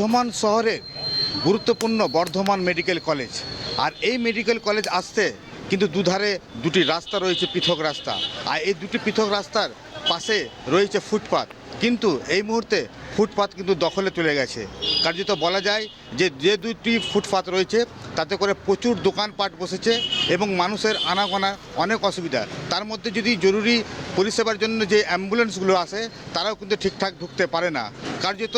বর্ধমান শহরের গুরুত্বপূর্ণ Bardhaman medical college. আর এই মেডিকেল কলেজ আসতে কিন্তু দুধারে দুটি রাস্তা রয়েছে, পৃথক রাস্তা। আর এই দুটি পৃথক রাস্তার পাশে রয়েছে ফুটপাত, কিন্তু এই মুহূর্তে ফুটপাত কিন্তু দখলে চলে গেছে। কার্যত বলা যায় যে দুটি ফুটপাত রয়েছে তাতে করে প্রচুর দোকানপাট বসেছে এবং মানুষের আনাগোনা অনেক অসুবিধা। তার মধ্যে যদি জরুরি পরিষেবার জন্য যে অ্যাম্বুলেন্সগুলো আসে তারাও কিন্তু ঠিকঠাক ঢুকতে পারে না। কার্যত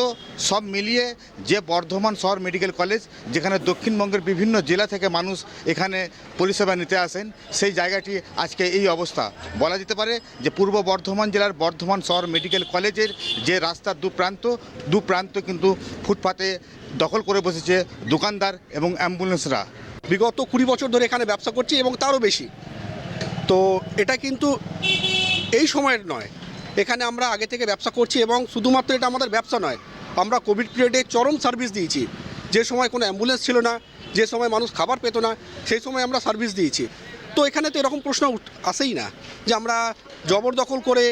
সব মিলিয়ে যে বর্ধমান শহর মেডিকেল কলেজ, যেখানে দক্ষিণবঙ্গের বিভিন্ন জেলা থেকে মানুষ এখানে পরিষেবা নিতে আসেন, সেই জায়গাটি আজকে এই অবস্থা। বলা যেতে পারে যে পূর্ব বর্ধমান জেলার বর্ধমান শহর মেডিকেল কলেজের যে রাস্তার দু প্রান্ত কিন্তু ফুটপাতে দখল করে বসেছে দোকানদার এবং অ্যাম্বুলেন্সরা। বিগত 20 বছর ধরে এখানে ব্যবসা করছি এবং তারও বেশি। তো এটা কিন্তু এই সময়ের নয়, এখানে আমরা আগে থেকে ব্যবসা করছি এবং শুধুমাত্র এটা আমাদের ব্যবসা নয়, আমরা কোভিড পিরিয়ডে চরম সার্ভিস দিয়েছি। যে সময় কোনো অ্যাম্বুলেন্স ছিল না, যে সময় মানুষ খাবার পেত না, সেই সময় আমরা সার্ভিস দিয়েছি। তো এখানে তো এরকম প্রশ্ন আসেই না যে আমরা জবরদখল করে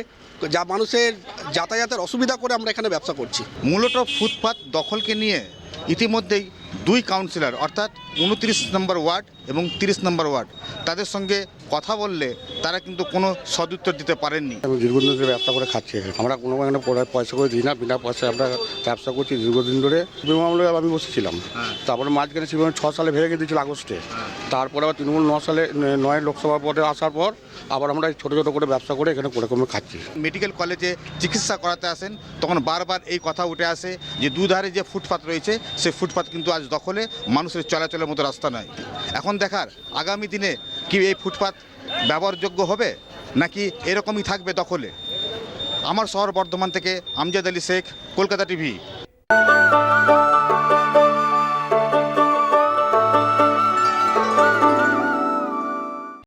যা মানুষের যাতায়াতের অসুবিধা করে আমরা এখানে ব্যবসা করছি। মূলত ফুটপাত দখলকে নিয়ে ইতিমধ্যেই দুই কাউন্সিলর অর্থাৎ 29 নম্বর ওয়ার্ড এবং 30 নম্বর ওয়ার্ড তাদের সঙ্গে কথা বললে তারা কিন্তু কোনো সদুত্তর দিতে পারেননি। আমি দীর্ঘদিন ধরে ব্যবসা করে খাচ্ছি, আমরা কোনো এখানে পয়সা করে দিই না, বিনা পয়সায় আমরা ব্যবসা করছি দীর্ঘদিন ধরে। তৃণমূলে আমি বসেছিলাম, তারপরে মাঝখানে শিবির 6 সালে ভেঙে দিয়েছিল আগস্টে। তারপরে আবার তৃণমূল 9 লোকসভা পদে আসার পর আবার আমরা ছোটো ছোটো করে ব্যবসা করে এখানে করে কমে খাচ্ছি। মেডিকেল কলেজে চিকিৎসা করাতে আসেন তখন বারবার এই কথা উঠে আসে যে দুধারে যে ফুটপাত রয়েছে সেই ফুটপাত কিন্তু আজ দখলে, মানুষের চলাচলের মতো রাস্তা নয়। এখন দেখার আগামী দিনে কি এই ফুটপাত ব্যবহারযোগ্য হবে নাকি এরকমই থাকবে দখলে। আমার শহর বর্ধমান থেকে আমজাদ আলী শেখ, কলকাতা টিভি।